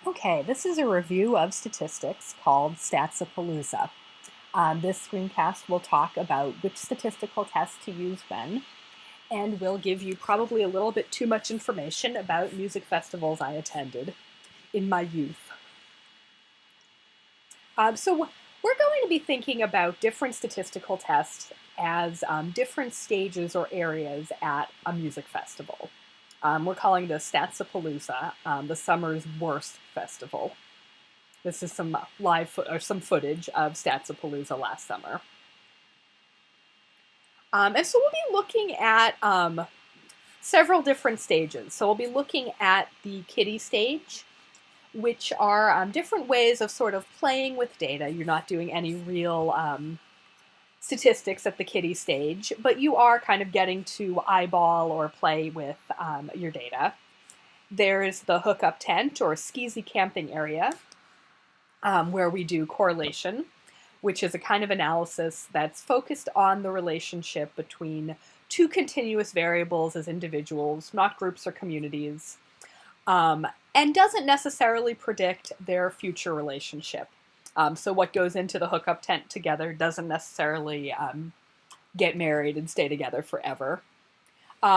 Okay, this is a review of statistics called Statsapalooza. This screencast will talk about which statistical tests to use when, and will give you probably a little bit too much information about music festivals I attended in my youth. So we're going to be thinking about different statistical tests as different stages or areas at a music festival. We're calling this Statsapalooza, the summer's worst festival. This is some some footage of Statsapalooza last summer. And so we'll be looking at several different stages. So we'll be looking at the kiddie stage, which are different ways of sort of playing with data. You're not doing any real statistics at the kiddie stage, but you are kind of getting to eyeball or play with your data. There's the hookup tent or skeezy camping area, where we do correlation, which is a kind of analysis that's focused on the relationship between two continuous variables as individuals, not groups or communities, and doesn't necessarily predict their future relationship. So what goes into the hookup tent together doesn't necessarily get married and stay together forever.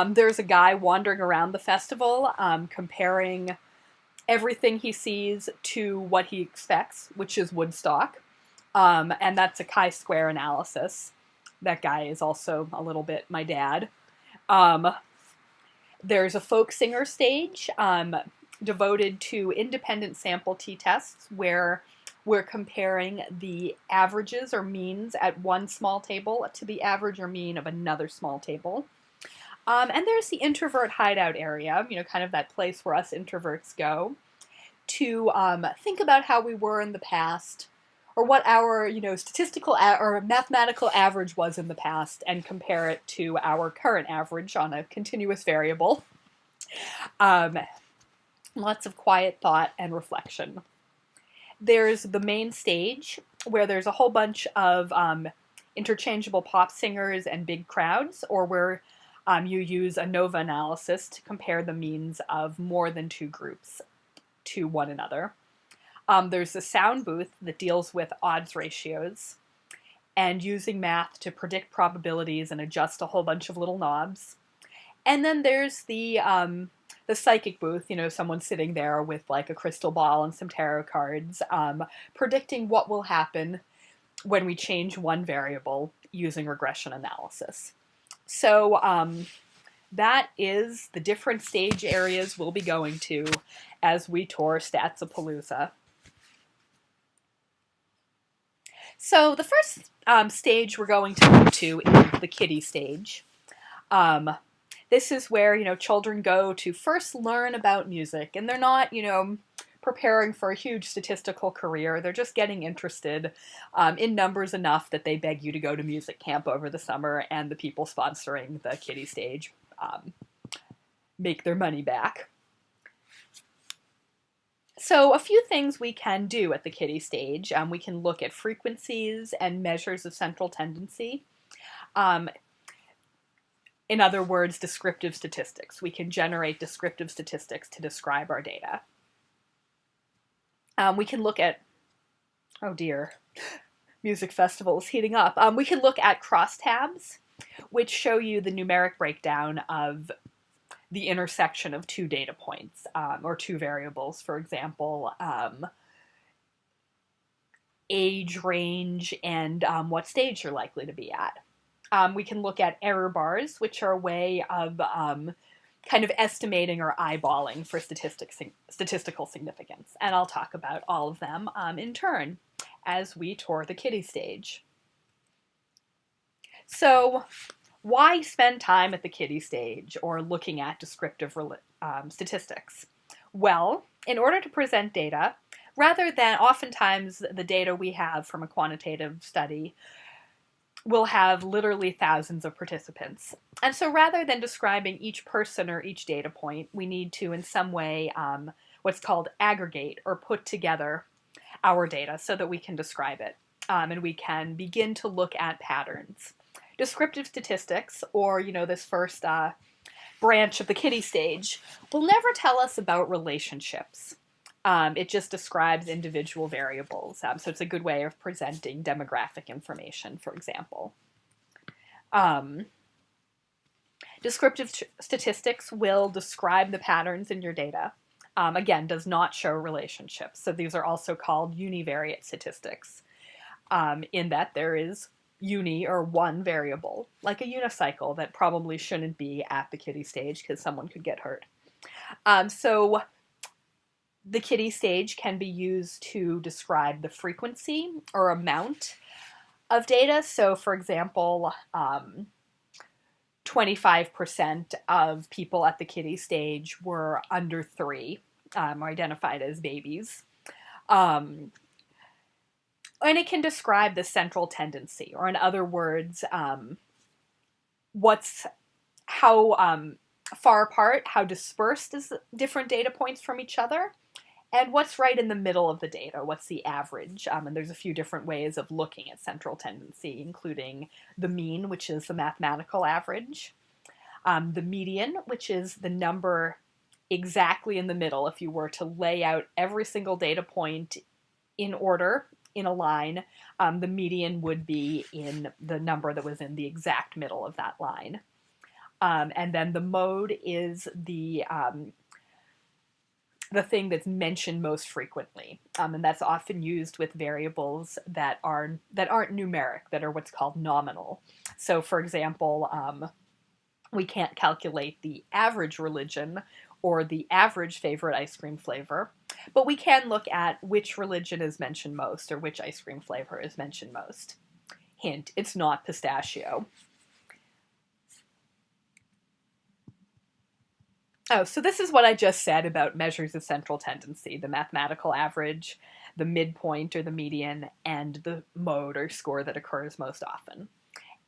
There's a guy wandering around the festival comparing everything he sees to what he expects, which is Woodstock. And that's a chi-square analysis. That guy is also a little bit my dad. There's a folk singer stage devoted to independent sample t-tests where we're comparing the averages or means at one small table to the average or mean of another small table. And there's the introvert hideout area, kind of that place where us introverts go to think about how we were in the past, or what our, statistical or mathematical average was in the past, and compare it to our current average on a continuous variable. Lots of quiet thought and reflection. There's the main stage, where there's a whole bunch of interchangeable pop singers and big crowds, or where you use ANOVA analysis to compare the means of more than two groups to one another. There's the sound booth that deals with odds ratios and using math to predict probabilities and adjust a whole bunch of little knobs. And then there's the psychic booth, someone sitting there with like a crystal ball and some tarot cards, predicting what will happen when we change one variable using regression analysis. So that is the different stage areas we'll be going to as we tour Statsapalooza. So the first stage we're going to go to is the kiddie stage. This is where, children go to first learn about music, and they're not, preparing for a huge statistical career. They're just getting interested in numbers enough that they beg you to go to music camp over the summer, and the people sponsoring the kiddie stage make their money back. So a few things we can do at the kiddie stage. We can look at frequencies and measures of central tendency. In other words, descriptive statistics. We can generate descriptive statistics to describe our data. We can look at, oh dear, music festivals heating up. We can look at crosstabs, which show you the numeric breakdown of the intersection of two data points, or two variables, for example, age range and what stage you're likely to be at. We can look at error bars, which are a way of kind of estimating or eyeballing for statistical significance. And I'll talk about all of them in turn as we tour the kiddie stage. So why spend time at the kiddie stage or looking at descriptive statistics? Well, in order to present data, rather than oftentimes the data we have from a quantitative study will have literally thousands of participants. And so rather than describing each person or each data point, we need to in some way what's called aggregate or put together our data so that we can describe it. And we can begin to look at patterns. Descriptive statistics, or this first branch of the kiddie stage, will never tell us about relationships. It just describes individual variables. So it's a good way of presenting demographic information, for example. Descriptive statistics will describe the patterns in your data. Again, does not show relationships. So these are also called univariate statistics, in that there is or one variable, like a unicycle that probably shouldn't be at the kiddie stage because someone could get hurt. So the kiddie stage can be used to describe the frequency or amount of data. So, for example, 25% of people at the kiddie stage were under 3, or identified as babies. And it can describe the central tendency, or in other words, how far apart, how dispersed is different data points from each other, and what's right in the middle of the data, what's the average. And there's a few different ways of looking at central tendency, including the mean, which is the mathematical average, the median, which is the number exactly in the middle. If you were to lay out every single data point in order, in a line, the median would be in the number that was in the exact middle of that line. And then the mode is the thing that's mentioned most frequently, and that's often used with variables that aren't numeric, that are what's called nominal. So, for example, we can't calculate the average religion or the average favorite ice cream flavor, but we can look at which religion is mentioned most or which ice cream flavor is mentioned most. Hint, it's not pistachio. Oh, so this is what I just said about measures of central tendency: the mathematical average, the midpoint or the median, and the mode or score that occurs most often.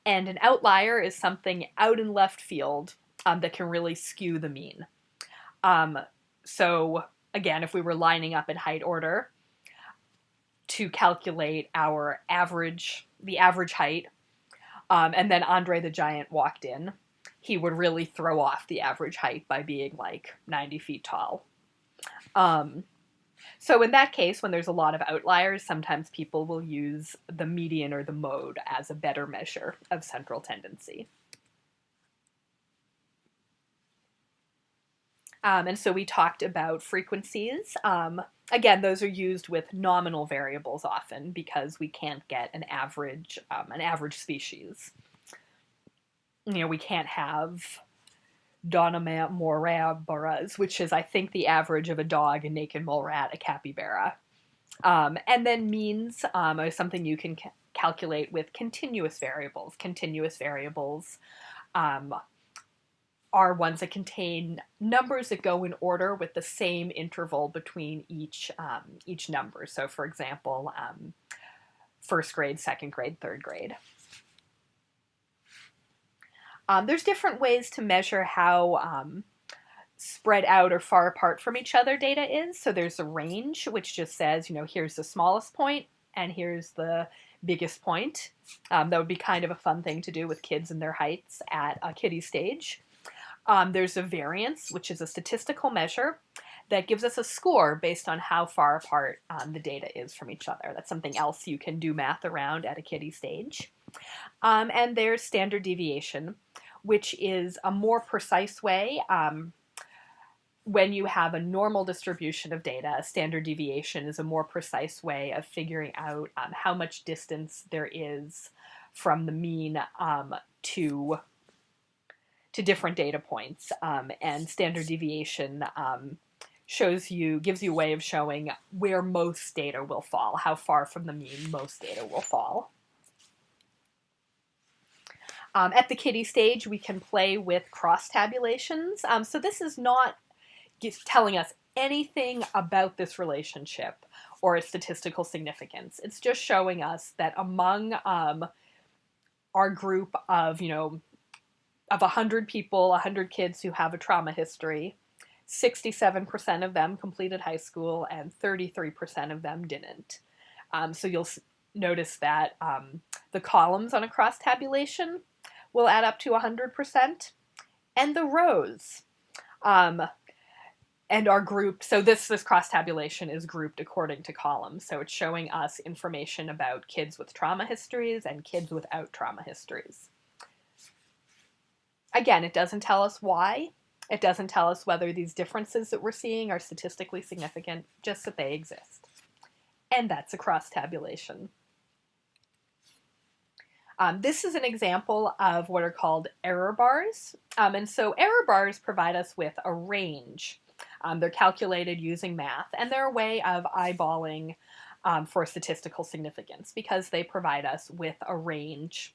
And an outlier is something out in left field that can really skew the mean. So again, if we were lining up in height order to calculate our average, the average height, and then Andre the Giant walked in, he would really throw off the average height by being like 90 feet tall. So in that case, when there's a lot of outliers, sometimes people will use the median or the mode as a better measure of central tendency. And so we talked about frequencies. Again, those are used with nominal variables often because we can't get an average species. We can't have Morabaras, which is, I think, the average of a dog, a naked mole rat, a capybara. And then means are something you can calculate with continuous variables. Continuous variables are ones that contain numbers that go in order with the same interval between each number. So, for example, first grade, second grade, third grade. There's different ways to measure how spread out or far apart from each other data is. So there's a range, which just says, here's the smallest point and here's the biggest point. That would be kind of a fun thing to do with kids and their heights at a kiddie stage. There's a variance, which is a statistical measure that gives us a score based on how far apart the data is from each other. That's something else you can do math around at a kiddie stage. And there's standard deviation, which is a more precise way. When you have a normal distribution of data, standard deviation is a more precise way of figuring out how much distance there is from the mean to different data points. And standard deviation gives you a way of showing where most data will fall, how far from the mean most data will fall. At the kiddie stage, we can play with cross tabulations. So this is not telling us anything about this relationship or its statistical significance. It's just showing us that among our group of 100 people, 100 kids who have a trauma history, 67% of them completed high school and 33% of them didn't. So you'll notice that the columns on a cross tabulation will add up to 100%, and the rows. And and are grouped. So this cross tabulation is grouped according to columns. So it's showing us information about kids with trauma histories and kids without trauma histories. Again, it doesn't tell us why. It doesn't tell us whether these differences that we're seeing are statistically significant, just that they exist. And that's a cross tabulation. This is an example of what are called error bars. And so error bars provide us with a range. They're calculated using math, and they're a way of eyeballing for statistical significance because they provide us with a range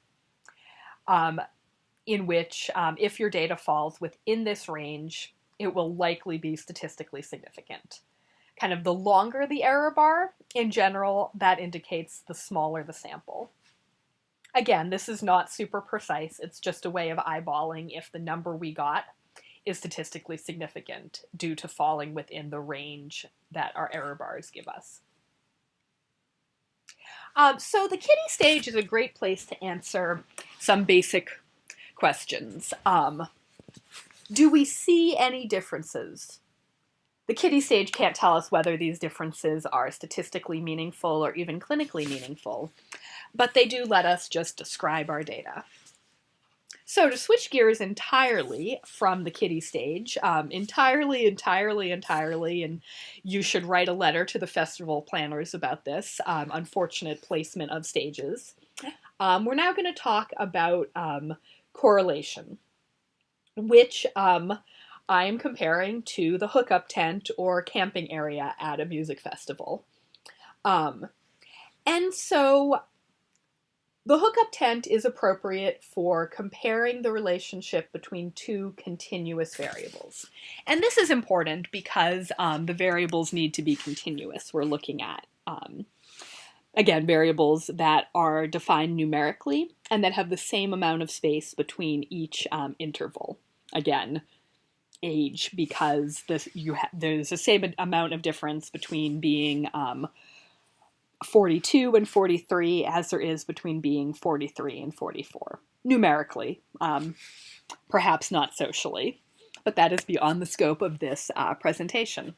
in which if your data falls within this range, it will likely be statistically significant. Kind of the longer the error bar, in general, that indicates the smaller the sample. Again, this is not super precise. It's just a way of eyeballing if the number we got is statistically significant due to falling within the range that our error bars give us. So the kiddie stage is a great place to answer some basic questions. Do we see any differences? The kiddie stage can't tell us whether these differences are statistically meaningful or even clinically meaningful, but they do let us just describe our data. So to switch gears entirely from the kiddie stage, entirely, and you should write a letter to the festival planners about this unfortunate placement of stages. We're now going to talk about correlation, which I am comparing to the hookup tent or camping area at a music festival. And so the hookup tent is appropriate for comparing the relationship between two continuous variables. And this is important because the variables need to be continuous. We're looking at, again, variables that are defined numerically and that have the same amount of space between each interval. Again, age, because there's the same amount of difference between being 42 and 43 as there is between being 43 and 44. Numerically, perhaps not socially, but that is beyond the scope of this presentation.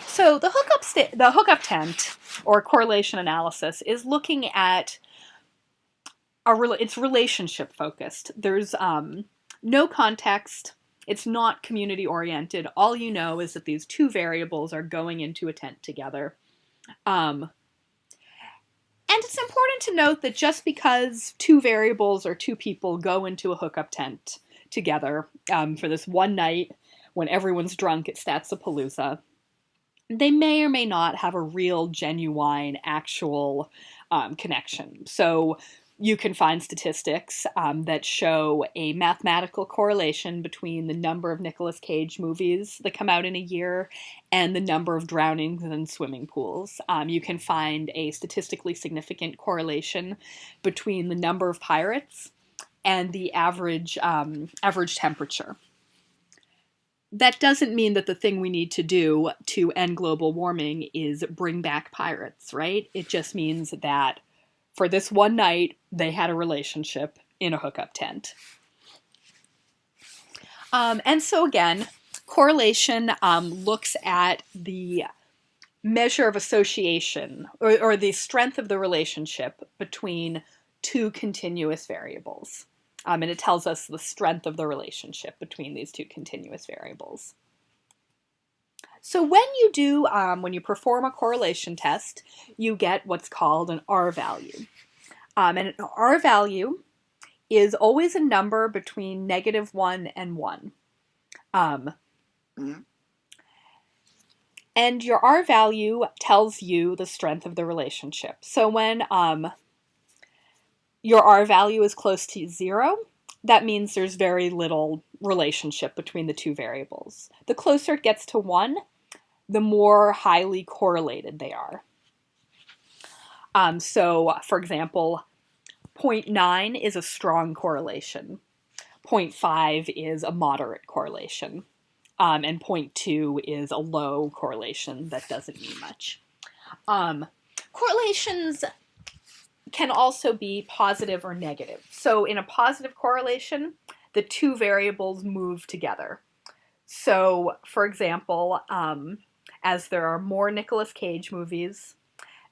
So the hookup tent, or correlation analysis, is looking at it's relationship focused. There's no context. It's not community oriented. All you know is that these two variables are going into a tent together. And it's important to note that just because two variables or two people go into a hookup tent together for this one night when everyone's drunk at statsapalooza, they may or may not have a real, genuine, actual connection. So you can find statistics that show a mathematical correlation between the number of Nicolas Cage movies that come out in a year and the number of drownings in swimming pools. You can find a statistically significant correlation between the number of pirates and the average temperature. That doesn't mean that the thing we need to do to end global warming is bring back pirates, right? It just means that for this one night, they had a relationship in a hookup tent. And so again, correlation looks at the measure of association or the strength of the relationship between two continuous variables. And it tells us the strength of the relationship between these two continuous variables. So when you perform a correlation test, you get what's called an R value. And an R value is always a number between -1 and 1. And your R value tells you the strength of the relationship. So when your R value is close to 0, that means there's very little relationship between the two variables. The closer it gets to 1, the more highly correlated they are. So, for example, 0.9 is a strong correlation. 0.5 is a moderate correlation. And 0.2 is a low correlation that doesn't mean much. Correlations can also be positive or negative. So in a positive correlation, the two variables move together. So, for example, as there are more Nicolas Cage movies,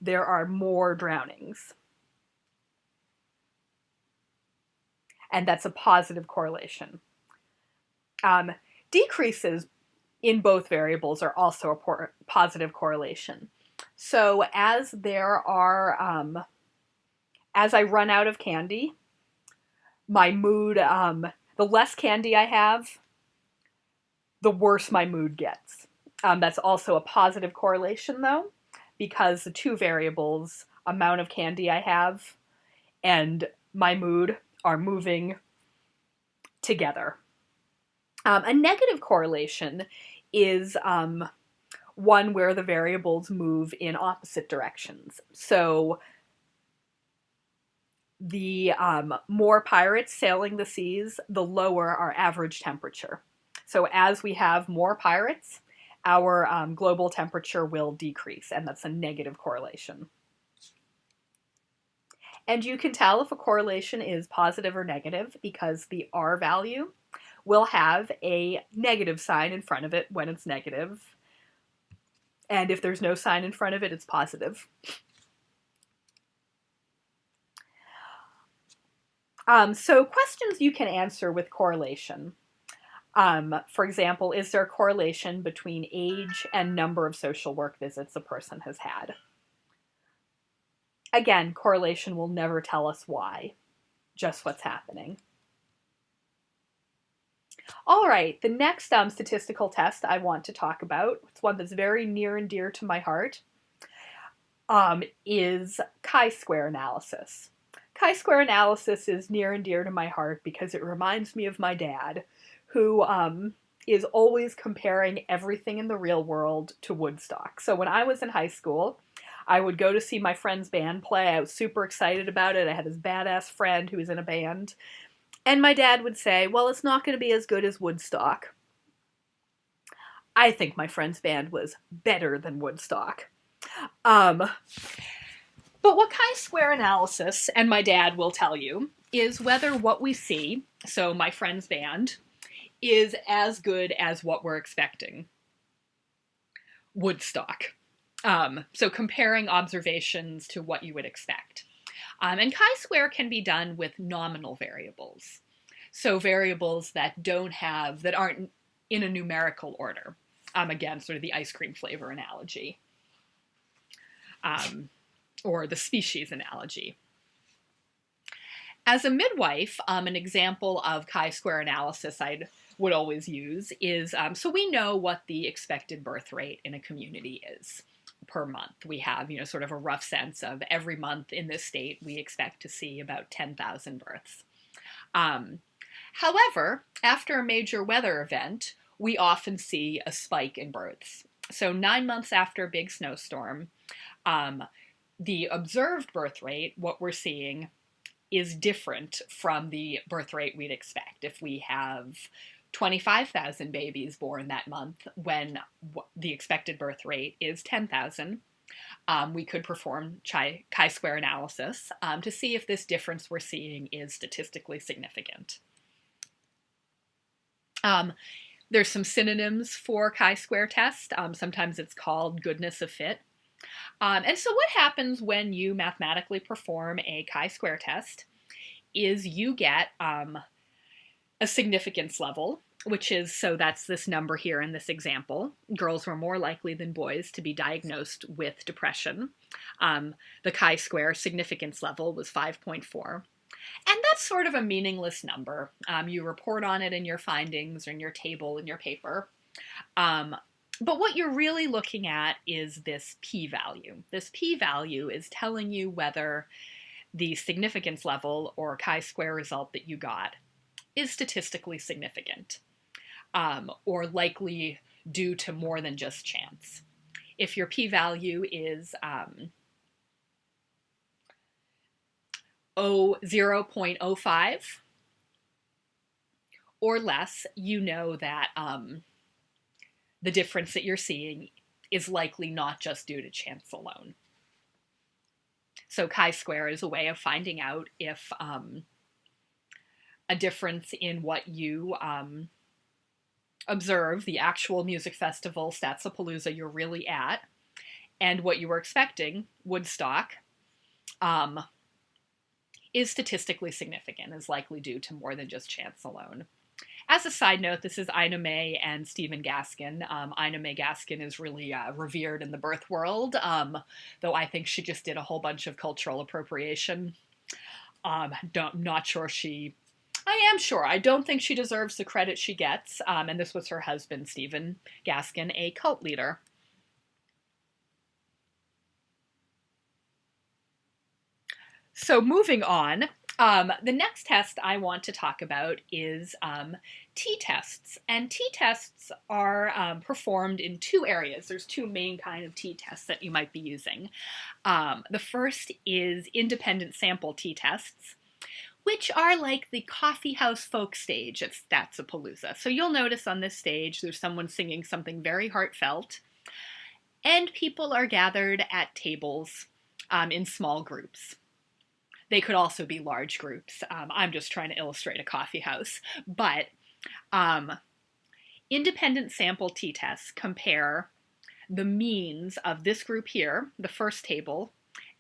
there are more drownings. And that's a positive correlation. Um, Decreases in both variables are also a positive correlation. So as I run out of candy, my mood, the less candy I have, the worse my mood gets. That's also a positive correlation, though, because the two variables, amount of candy I have and my mood, are moving together. A negative correlation is one where the variables move in opposite directions. So the more pirates sailing the seas, the lower our average temperature. So as we have more pirates, our global temperature will decrease, and that's a negative correlation. And you can tell if a correlation is positive or negative because the R value will have a negative sign in front of it when it's negative. And if there's no sign in front of it, it's positive. So questions you can answer with correlation. For example, is there a correlation between age and number of social work visits a person has had? Again, correlation will never tell us why, just what's happening. All right, the next statistical test I want to talk about, it's one that's very near and dear to my heart, is chi-square analysis. Chi-square analysis is near and dear to my heart because it reminds me of my dad, who is always comparing everything in the real world to Woodstock. So when I was in high school, I would go to see my friend's band play. I was super excited about it. I had this badass friend who was in a band. And my dad would say, well, it's not going to be as good as Woodstock. I think my friend's band was better than Woodstock. But what chi-square analysis, and my dad will tell you, is whether what we see, so my friend's band, is as good as what we're expecting. Woodstock. So comparing observations to what you would expect. And chi-square can be done with nominal variables. So variables that aren't in a numerical order. Again, sort of the ice cream flavor analogy. Or the species analogy. As a midwife, an example of chi-square analysis I would always use is, so we know what the expected birth rate in a community is per month. We have, sort of a rough sense of every month in this state, we expect to see about 10,000 births. However, after a major weather event, we often see a spike in births. So 9 months after a big snowstorm, the observed birth rate, what we're seeing, is different from the birth rate we'd expect. If we have 25,000 babies born that month when the expected birth rate is 10,000, we could perform chi-square analysis to see if this difference we're seeing is statistically significant. There's some synonyms for chi-square test. Sometimes it's called goodness of fit. And so what happens when you mathematically perform a chi-square test is you get a significance level, so that's this number here in this example. Girls were more likely than boys to be diagnosed with depression. The chi-square significance level was 5.4. And that's sort of a meaningless number. You report on it in your findings or in your table in your paper. But what you're really looking at is this p-value. This p-value is telling you whether the significance level or chi-square result that you got is statistically significant, or likely due to more than just chance. If your p-value is 0.05 or less, you know that the difference that you're seeing is likely not just due to chance alone. So chi-square is a way of finding out if a difference in what you observe the actual music festival, Statsapalooza, you're really at, and what you were expecting, Woodstock, um, is statistically significant, is likely due to more than just chance alone. As a side note, this is Ina May and Stephen Gaskin. Ina May Gaskin is really revered in the birth world, though I think she just did a whole bunch of cultural appropriation. Not sure she... I am sure. I don't think she deserves the credit she gets. And this was her husband, Stephen Gaskin, a cult leader. So moving on, the next test I want to talk about is t-tests. And t-tests are performed in two areas. There's two main kind of t-tests that you might be using. The first is independent sample t-tests, which are like the coffee house folk stage at Statsapalooza. So you'll notice on this stage there's someone singing something very heartfelt, and people are gathered at tables in small groups. They could also be large groups. I'm just trying to illustrate a coffee house. But independent sample t-tests compare the means of this group here, the first table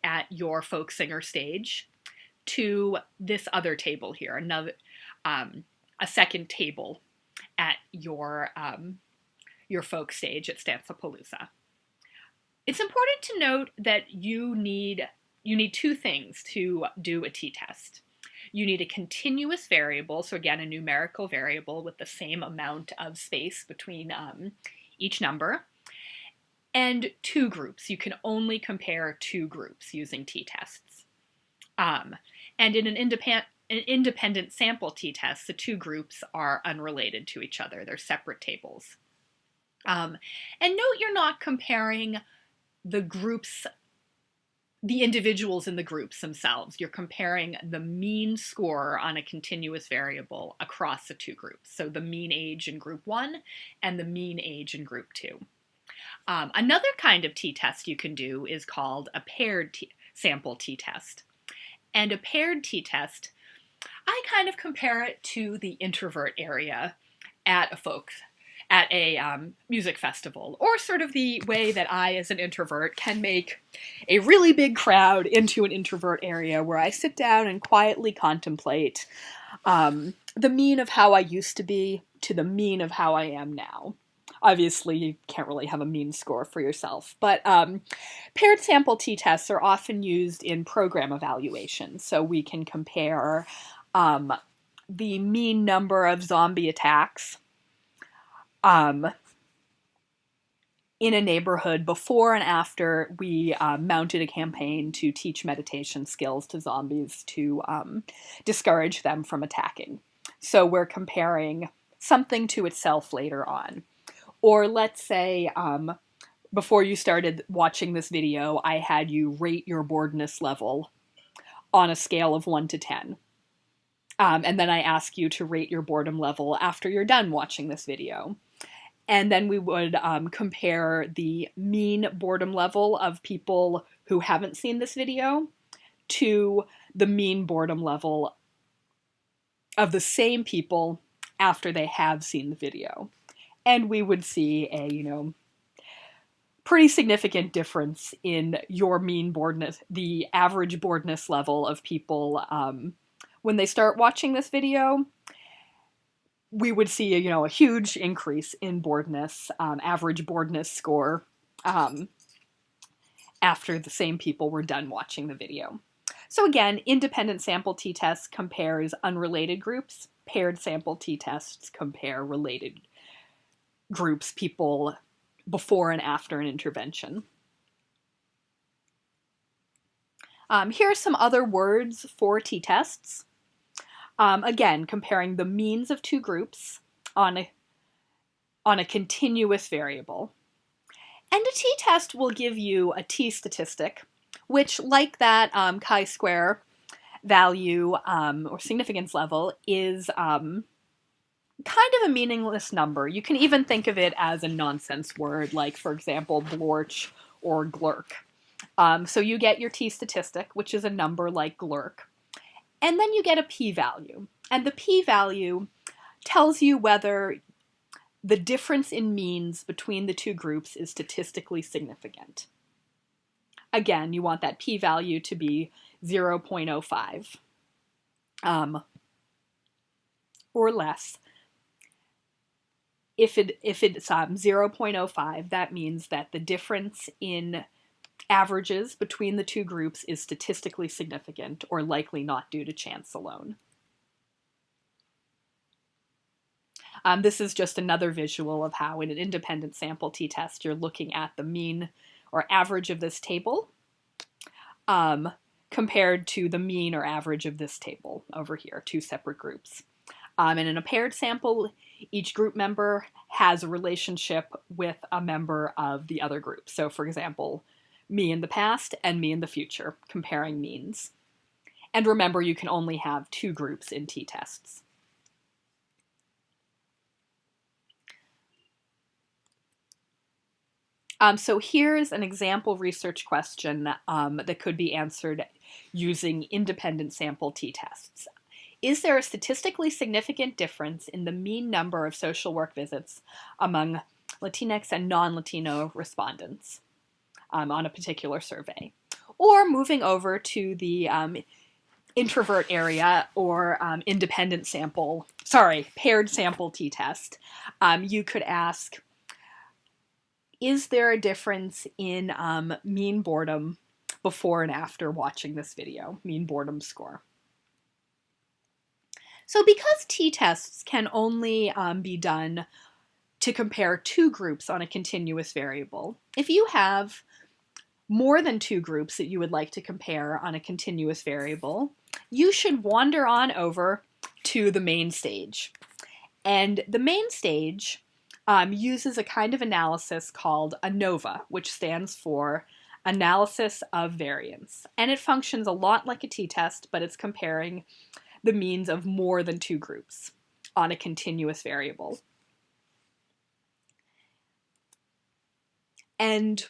at your folk singer stage, to this other table here, another a second table at your folk stage at Statsapalooza. It's important to note that you need two things to do a t-test. You need a continuous variable, so again, a numerical variable with the same amount of space between each number, and two groups. You can only compare two groups using t-tests. And in an independent sample t-test, the two groups are unrelated to each other. They're separate tables. And note you're not comparing the individuals in the groups themselves. You're comparing the mean score on a continuous variable across the two groups. So the mean age in group 1 and the mean age in group 2. Another kind of t-test you can do is called a paired sample t-test. And a paired t-test, I kind of compare it to the introvert area at a music festival, or sort of the way that I, as an introvert, can make a really big crowd into an introvert area where I sit down and quietly contemplate the mean of how I used to be to the mean of how I am now. Obviously, you can't really have a mean score for yourself, but paired sample t-tests are often used in program evaluation, so we can compare the mean number of zombie attacks in a neighborhood before and after we mounted a campaign to teach meditation skills to zombies to discourage them from attacking. So we're comparing something to itself later on. Or let's say, before you started watching this video, I had you rate your boredness level on a scale of 1 to 10. And then I ask you to rate your boredom level after you're done watching this video. And then we would compare the mean boredom level of people who haven't seen this video to the mean boredom level of the same people after they have seen the video. And we would see a, pretty significant difference in your mean boredness, the average boredness level of people when they start watching this video. We would see a huge increase in boredness, average boredness score, after the same people were done watching the video. So again, independent sample t-tests compares unrelated groups. Paired sample t-tests compare related groups, people before and after an intervention. Here are some other words for t-tests. Again, comparing the means of two groups on a continuous variable. And a t-test will give you a t-statistic, which, like that chi-square value or significance level, is kind of a meaningless number. You can even think of it as a nonsense word, like, for example, blorch or glurk. So you get your t-statistic, which is a number like glurk. And then you get a p-value. And the p-value tells you whether the difference in means between the two groups is statistically significant. Again, you want that p-value to be 0.05 or less. If it's 0.05, that means that the difference in averages between the two groups is statistically significant or likely not due to chance alone. This is just another visual of how in an independent sample t-test you're looking at the mean or average of this table compared to the mean or average of this table over here, two separate groups. And in a paired sample, each group member has a relationship with a member of the other group. So for example, me in the past and me in the future, comparing means. And remember, you can only have two groups in t-tests. So here's an example research question that could be answered using independent sample t-tests. Is there a statistically significant difference in the mean number of social work visits among Latinx and non-Latino respondents on a particular survey? Or moving over to the introvert area or independent sample, paired sample t-test, you could ask, is there a difference in mean boredom before and after watching this video, mean boredom score? So because t-tests can only be done to compare two groups on a continuous variable, if you have more than two groups that you would like to compare on a continuous variable, you should wander on over to the main stage. And the main stage uses a kind of analysis called ANOVA, which stands for Analysis of Variance. And it functions a lot like a t-test, but it's comparing the means of more than two groups on a continuous variable. And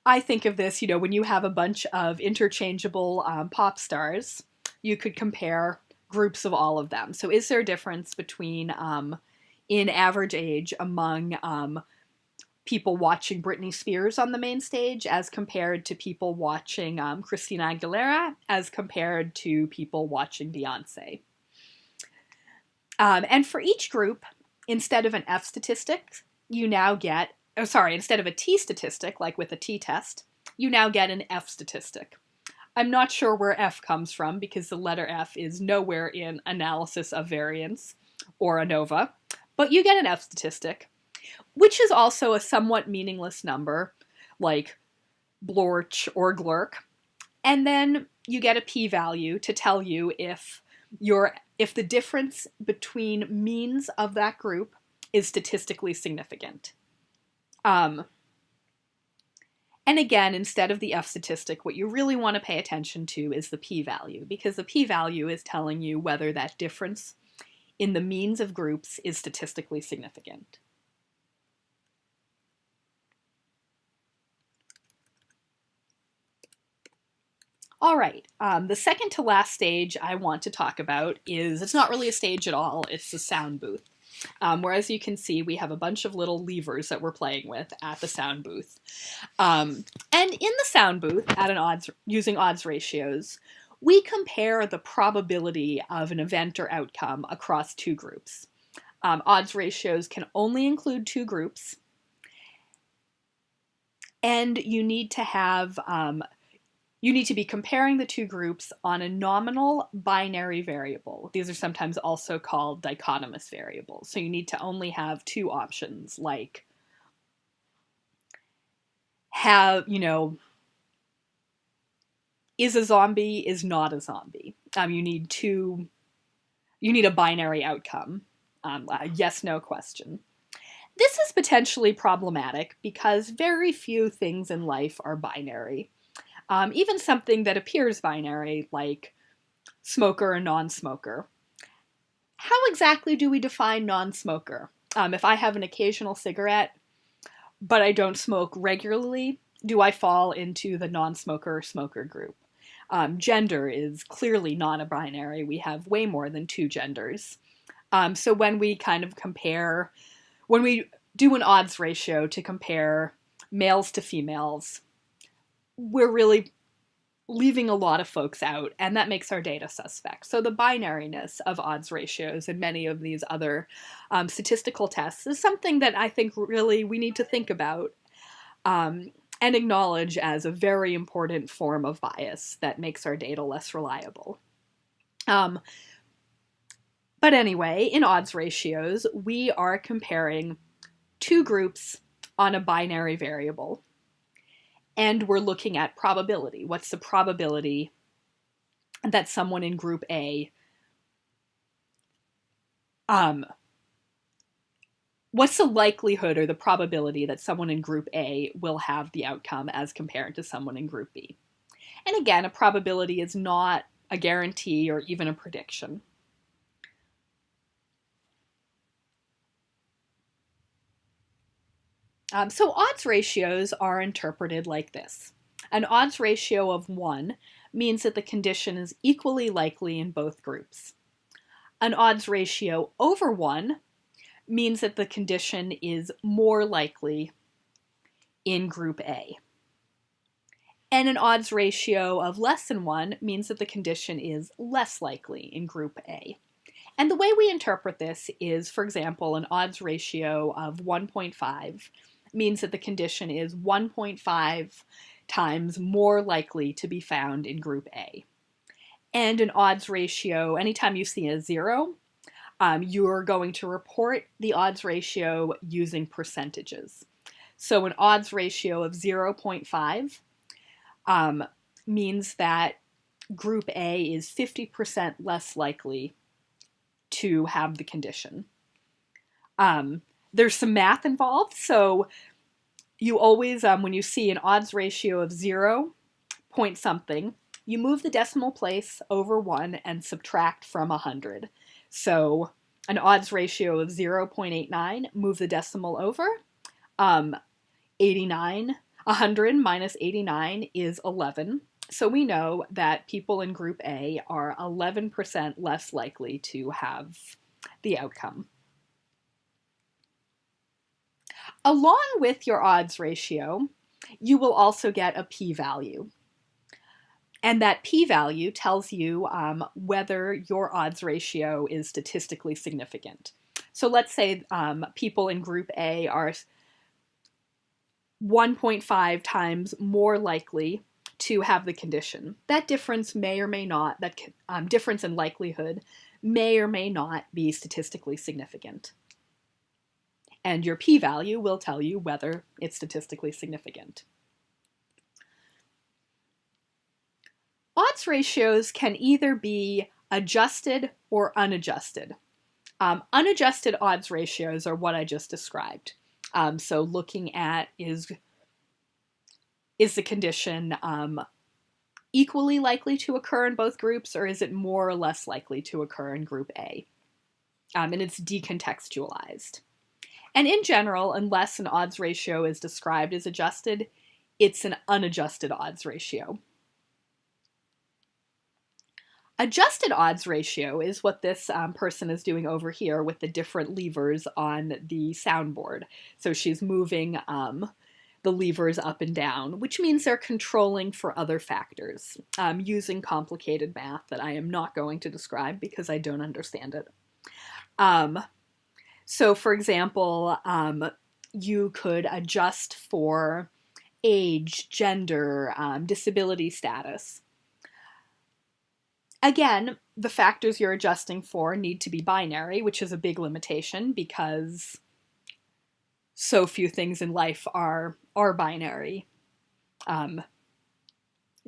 I think of this, when you have a bunch of interchangeable pop stars, you could compare groups of all of them. So is there a difference between in average age among people watching Britney Spears on the main stage as compared to people watching Christina Aguilera as compared to people watching Beyonce? And for each group, instead of an F statistic, you now get, instead of a T statistic, like with a t-test, you now get an F statistic. I'm not sure where F comes from because the letter F is nowhere in Analysis of Variance or ANOVA, but you get an F statistic, which is also a somewhat meaningless number, like blorch or glurk. And then you get a p-value to tell you if the difference between means of that group is statistically significant. And again, instead of the F statistic, what you really want to pay attention to is the p-value, because the p-value is telling you whether that difference in the means of groups is statistically significant. All right, the second to last stage I want to talk about it's not really a stage at all, it's the sound booth. Where, as you can see, we have a bunch of little levers that we're playing with at the sound booth. And in the sound booth, using odds ratios, we compare the probability of an event or outcome across two groups. Odds ratios can only include two groups, and you need to be comparing the two groups on a nominal binary variable. These are sometimes also called dichotomous variables. So you need to only have two options, like is a zombie, is not a zombie. You need a binary outcome, a yes/no question. This is potentially problematic because very few things in life are binary. Even something that appears binary, like smoker and non-smoker. How exactly do we define non-smoker? If I have an occasional cigarette, but I don't smoke regularly, do I fall into the non-smoker or smoker group? Gender is clearly not a binary. We have way more than two genders. So when we kind of compare when we do an odds ratio to compare males to females, we're really leaving a lot of folks out, and that makes our data suspect. So the binariness of odds ratios and many of these other statistical tests is something that I think really we need to think about and acknowledge as a very important form of bias that makes our data less reliable. But anyway, in odds ratios, we are comparing two groups on a binary variable. And we're looking at probability. What's the probability that someone in group A, what's the likelihood or the probability that someone in group A will have the outcome as compared to someone in group B? And again, a probability is not a guarantee or even a prediction. So odds ratios are interpreted like this. An odds ratio of 1 means that the condition is equally likely in both groups. An odds ratio over 1 means that the condition is more likely in group A. And an odds ratio of less than 1 means that the condition is less likely in group A. And the way we interpret this is, for example, an odds ratio of 1.5 means that the condition is 1.5 times more likely to be found in group A. And an odds ratio, anytime you see a 0, you're going to report the odds ratio using percentages. So an odds ratio of 0.5 means that group A is 50% less likely to have the condition. There's some math involved, so you always, when you see an odds ratio of 0 point something, you move the decimal place over 1 and subtract from 100. So an odds ratio of 0.89, move the decimal over. 100 minus 89 is 11. So we know that people in group A are 11% less likely to have the outcome. Along with your odds ratio, you will also get a p-value. And that p-value tells you whether your odds ratio is statistically significant. So let's say people in group A are 1.5 times more likely to have the condition. That difference may or may not, that difference in likelihood may or may not be statistically significant. And your p-value will tell you whether it's statistically significant. Odds ratios can either be adjusted or unadjusted. Unadjusted odds ratios are what I just described. So looking at is the condition equally likely to occur in both groups, or is it more or less likely to occur in group A? And it's decontextualized. And in general, unless an odds ratio is described as adjusted, it's an unadjusted odds ratio. Adjusted odds ratio is what this person is doing over here with the different levers on the soundboard. So she's moving the levers up and down, which means they're controlling for other factors, using complicated math that I am not going to describe because I don't understand it. So for example, you could adjust for age, gender, disability status. Again, the factors you're adjusting for need to be binary, which is a big limitation because so few things in life are binary.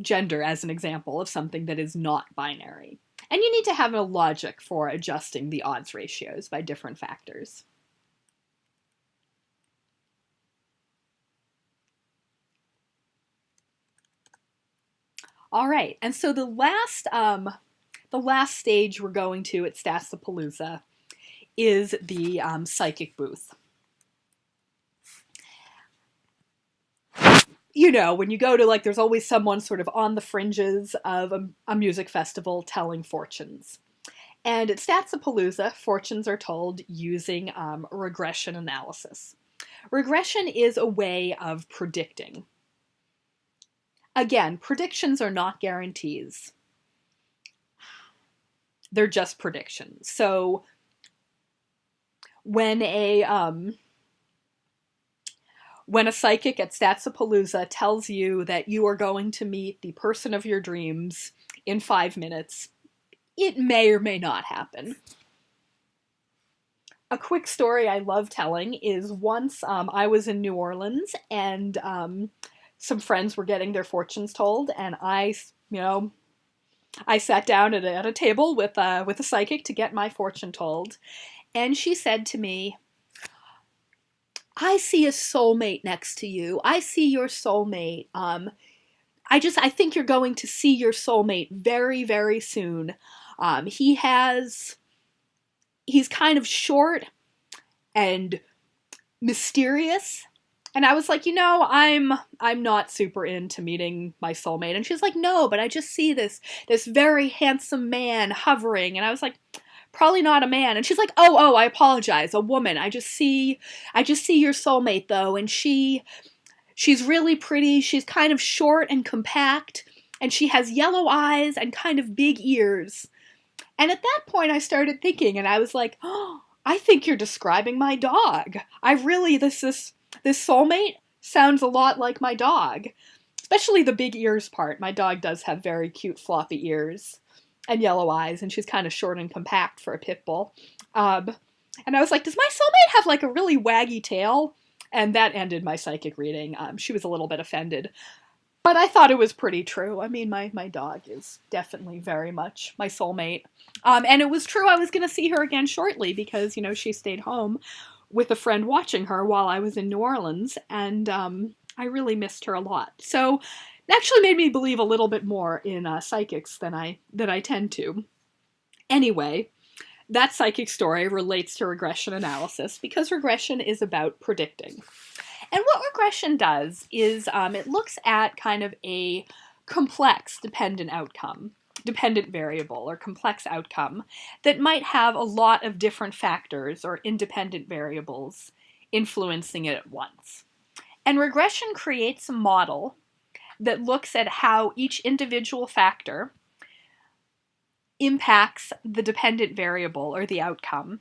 Gender as an example of something that is not binary. And you need to have a logic for adjusting the odds ratios by different factors. All right, and so the last stage we're going to at Statsapalooza is the psychic booth. You know, when you go to, like, there's always someone sort of on the fringes of a music festival telling fortunes. And at Statsapalooza, fortunes are told using regression analysis. Regression is a way of predicting. Again, predictions are not guarantees. They're just predictions. So when a psychic at Statsapalooza tells you that you are going to meet the person of your dreams in 5 minutes, it may or may not happen. A quick story I love telling is once I was in New Orleans and some friends were getting their fortunes told, and I sat down at a table with a psychic to get my fortune told, and she said to me, "I see a soulmate next to you. I see your soulmate. I think you're going to see your soulmate very, very soon. He's kind of short and mysterious." And I was like, I'm not super into meeting my soulmate. And she's like, "No, but I just see this very handsome man hovering." And I was like, "Probably not a man." And she's like, oh, I apologize, a woman. I just see your soulmate though, and she's really pretty. She's kind of short and compact, and she has yellow eyes and kind of big ears." And at that point I started thinking, and I was like, "Oh, I think you're describing my dog. This soulmate sounds a lot like my dog." Especially the big ears part. My dog does have very cute floppy ears and yellow eyes, and she's kind of short and compact for a pit bull. And I was like, does my soulmate have like a really waggy tail? And that ended my psychic reading. She was a little bit offended. But I thought it was pretty true. I mean, my dog is definitely very much my soulmate. And it was true I was going to see her again shortly because, she stayed home with a friend watching her while I was in New Orleans, and I really missed her a lot. So it actually made me believe a little bit more in psychics than I tend to. Anyway, that psychic story relates to regression analysis because regression is about predicting. And what regression does is it looks at kind of a complex dependent variable or complex outcome that might have a lot of different factors or independent variables influencing it at once. And regression creates a model that looks at how each individual factor impacts the dependent variable or the outcome.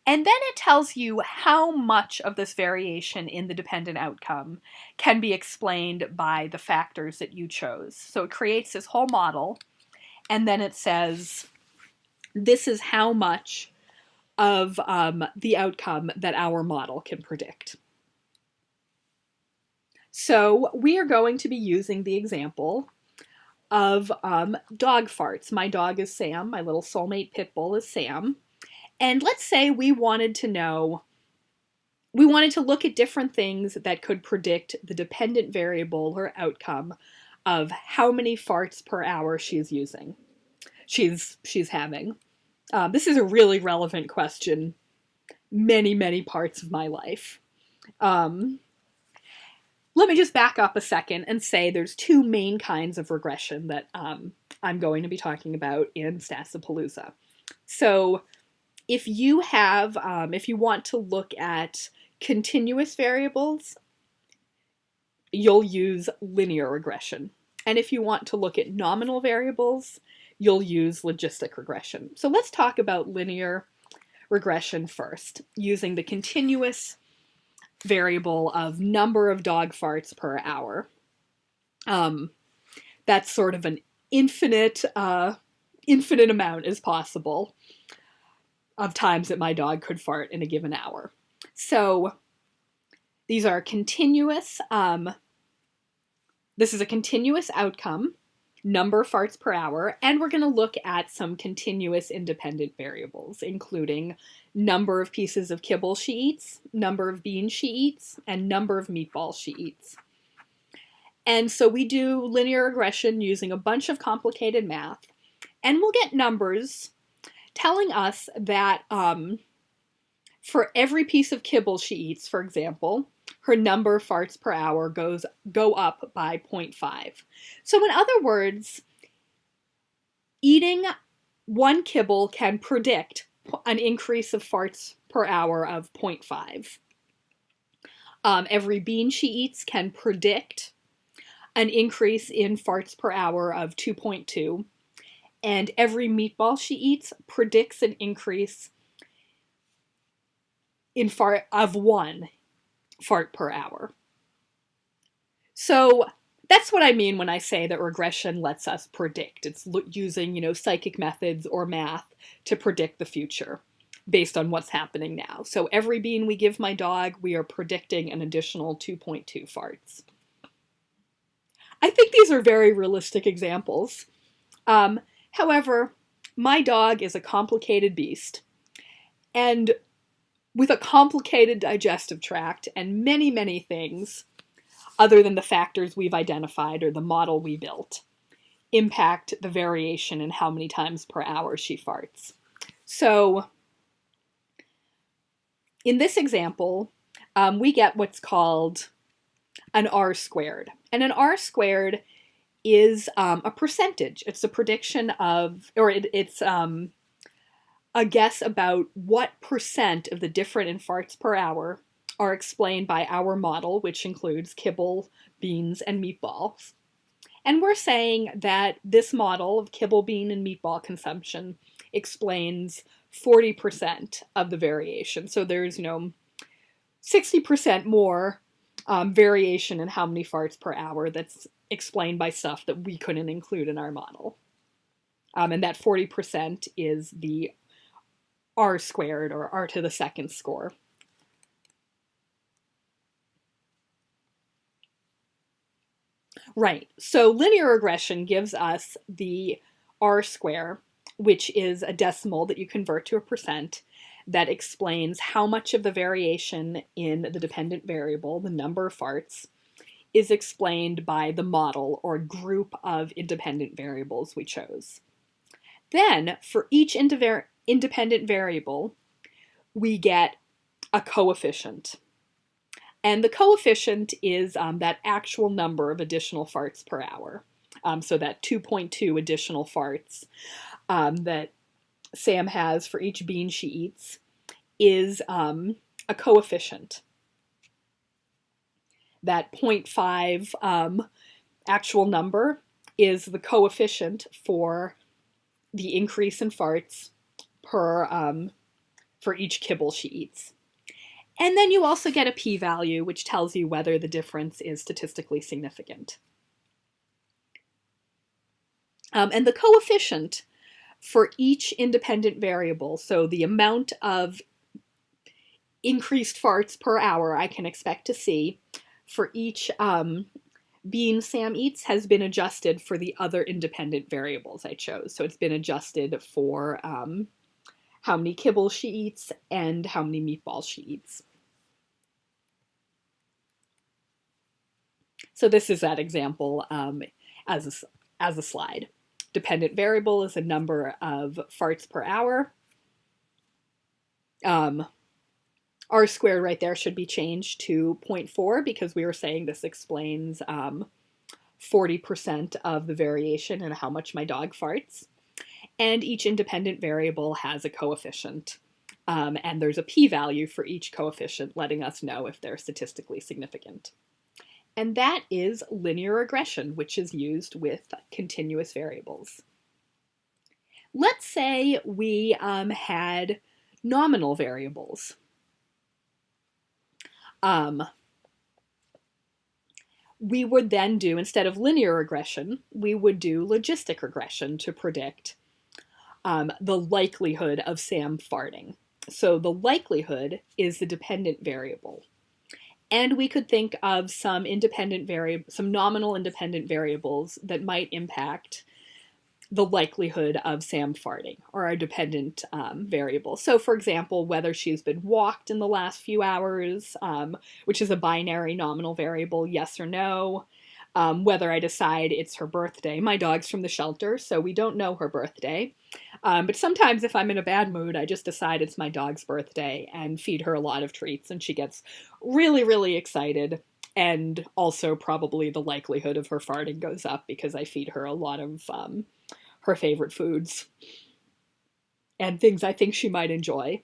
And then it tells you how much of this variation in the dependent outcome can be explained by the factors that you chose. So it creates this whole model, and then it says, this is how much of the outcome that our model can predict. So we are going to be using the example of dog farts. My dog is Sam. My little soulmate pit bull is Sam. And let's say we wanted to look at different things that could predict the dependent variable or outcome of how many farts per hour she's having. This is a really relevant question many, many parts of my life. Let me just back up a second and say there's two main kinds of regression that I'm going to be talking about in Statsapalooza. So if you want to look at continuous variables, you'll use linear regression. And if you want to look at nominal variables, you'll use logistic regression. So let's talk about linear regression first, using the continuous variable of number of dog farts per hour. That's sort of an infinite amount is possible of times that my dog could fart in a given hour. So these are continuous, this is a continuous outcome, number of farts per hour, and we're going to look at some continuous independent variables, including number of pieces of kibble she eats, number of beans she eats, and number of meatballs she eats. And so we do linear regression using a bunch of complicated math, and we'll get numbers telling us that for every piece of kibble she eats, for example, her number of farts per hour go up by 0.5. So in other words, eating one kibble can predict an increase of farts per hour of 0.5. Every bean she eats can predict an increase in farts per hour of 2.2. And every meatball she eats predicts an increase in fart of 1 fart per hour. So that's what I mean when I say that regression lets us predict. It's using, psychic methods or math to predict the future based on what's happening now. So every bean we give my dog, we are predicting an additional 2.2 farts. I think these are very realistic examples. However, my dog is a complicated beast, and with a complicated digestive tract and many, many things, other than the factors we've identified or the model we built, impact the variation in how many times per hour she farts. So in this example, we get what's called an R squared. And an R squared is a percentage. It's a prediction of, or it's a guess about what percent of the different infarts per hour are explained by our model, which includes kibble, beans, and meatballs. And we're saying that this model of kibble, bean, and meatball consumption explains 40% of the variation. So there's, 60% more variation in how many farts per hour that's explained by stuff that we couldn't include in our model. And that 40% is the R squared, or R to the second score. Right, so linear regression gives us the R square, which is a decimal that you convert to a percent, that explains how much of the variation in the dependent variable, the number of farts, is explained by the model or group of independent variables we chose. Then, for each independent variable, we get a coefficient. And the coefficient is that actual number of additional farts per hour. So that 2.2 additional farts that Sam has for each bean she eats is a coefficient. That 0.5 actual number is the coefficient for the increase in farts for each kibble she eats. And then you also get a p-value, which tells you whether the difference is statistically significant. And the coefficient for each independent variable, so the amount of increased farts per hour I can expect to see for each bean Sam eats, has been adjusted for the other independent variables I chose. So it's been adjusted for how many kibbles she eats and how many meatballs she eats. So this is that example as a slide. Dependent variable is a number of farts per hour. R squared right there should be changed to 0.4 because we were saying this explains 40% of the variation in how much my dog farts. And each independent variable has a coefficient. And there's a p-value for each coefficient, letting us know if they're statistically significant. And that is linear regression, which is used with continuous variables. Let's say we had nominal variables. We would then do, instead of linear regression, we would do logistic regression to predict the likelihood of Sam farting. So the likelihood is the dependent variable. And we could think of some nominal independent variables that might impact the likelihood of Sam farting, or our dependent variable. So for example, whether she's been walked in the last few hours, which is a binary nominal variable, yes or no. Whether I decide it's her birthday. My dog's from the shelter, so we don't know her birthday. But sometimes if I'm in a bad mood, I just decide it's my dog's birthday and feed her a lot of treats, and she gets really, really excited. And also probably the likelihood of her farting goes up because I feed her a lot of her favorite foods. and things I think she might enjoy.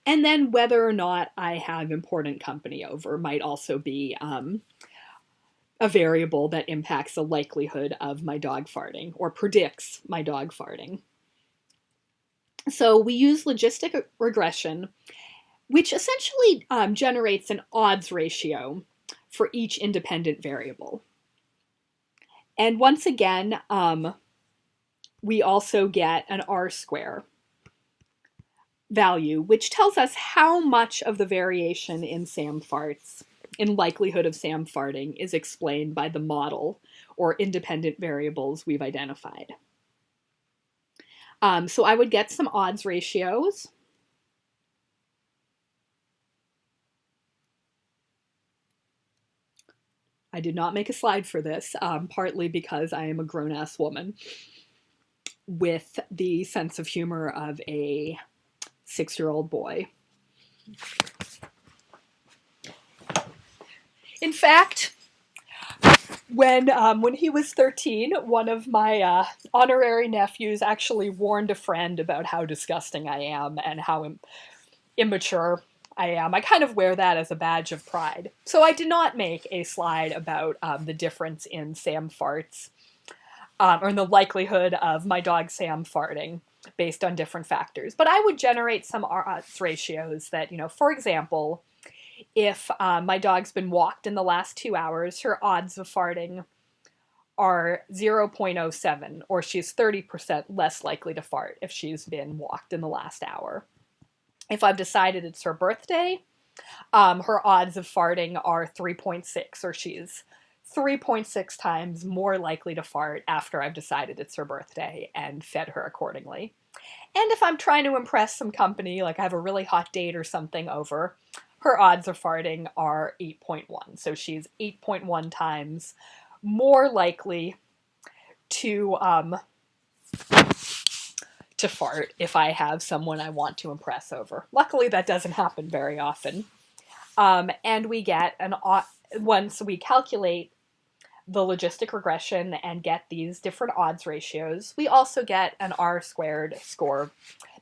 And then whether or not I have important company over might also be a variable that impacts the likelihood of my dog farting or predicts my dog farting. So we use logistic regression, which essentially generates an odds ratio for each independent variable. And once again, we also get an R-square value, which tells us how much of the variation in Sam farts, in likelihood of Sam farting, is explained by the model or independent variables we've identified. So I would get some odds ratios. I did not make a slide for this, partly because I am a grown-ass woman with the sense of humor of a 6-year-old boy. In fact, when he was 13, one of my honorary nephews actually warned a friend about how disgusting I am and how immature I am. I kind of wear that as a badge of pride. So I did not make a slide about the difference in Sam farts, or in the likelihood of my dog Sam farting based on different factors. But I would generate some odds ratios that, for example, if my dog's been walked in the last 2 hours, her odds of farting are 0.07, or she's 30% less likely to fart if she's been walked in the last hour. If I've decided it's her birthday, her odds of farting are 3.6, or she's 3.6 times more likely to fart after I've decided it's her birthday and fed her accordingly. And if I'm trying to impress some company, like I have a really hot date or something over, her odds of farting are 8.1. So she's 8.1 times more likely to fart if I have someone I want to impress over. Luckily, that doesn't happen very often. And we get once we calculate the logistic regression and get these different odds ratios, we also get an R-squared score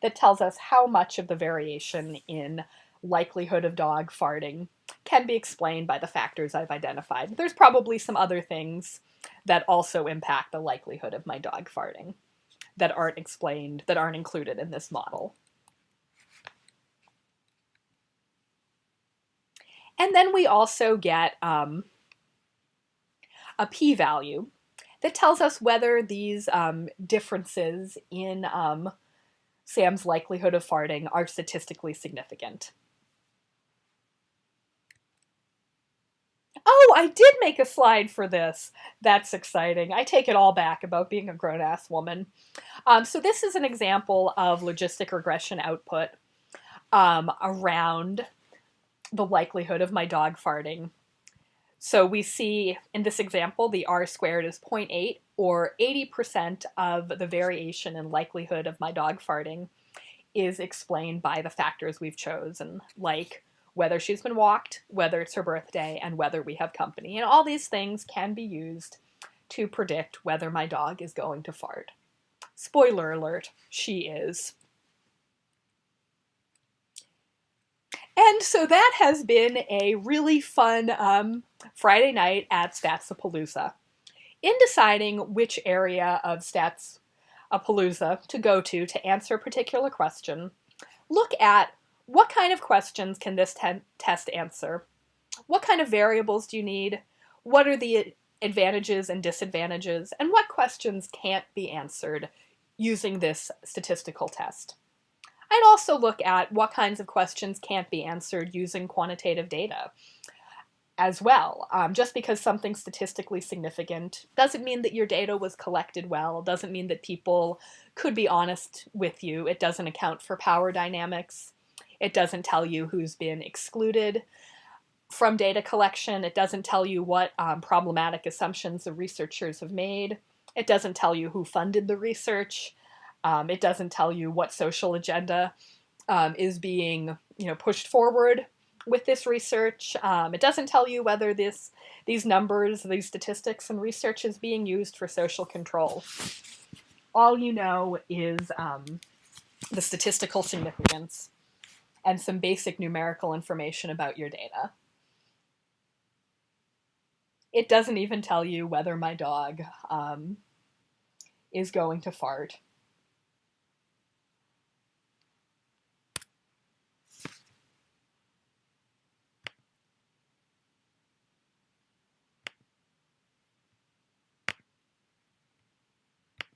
that tells us how much of the variation in likelihood of dog farting can be explained by the factors I've identified. There's probably some other things that also impact the likelihood of my dog farting that aren't included in this model. And then we also get a p-value that tells us whether these differences in Sam's likelihood of farting are statistically significant. Oh, I did make a slide for this. That's exciting. I take it all back about being a grown-ass woman. So this is an example of logistic regression output around the likelihood of my dog farting. So we see in this example, the R-squared is 0.8, or 80% of the variation in likelihood of my dog farting is explained by the factors we've chosen, like whether she's been walked, whether it's her birthday, and whether we have company. And all these things can be used to predict whether my dog is going to fart. Spoiler alert, she is. And so that has been a really fun Friday night at Statsapalooza. In deciding which area of Statsapalooza to go to answer a particular question, look at what kind of questions can this test answer? What kind of variables do you need? What are the advantages and disadvantages? And what questions can't be answered using this statistical test? I'd also look at what kinds of questions can't be answered using quantitative data as well. Just because something's statistically significant doesn't mean that your data was collected well, doesn't mean that people could be honest with you. It doesn't account for power dynamics. It doesn't tell you who's been excluded from data collection. It doesn't tell you what problematic assumptions the researchers have made. It doesn't tell you who funded the research. It doesn't tell you what social agenda is being pushed forward with this research. It doesn't tell you whether these numbers, these statistics and research is being used for social control. All you know is the statistical significance, and some basic numerical information about your data. It doesn't even tell you whether my dog is going to fart.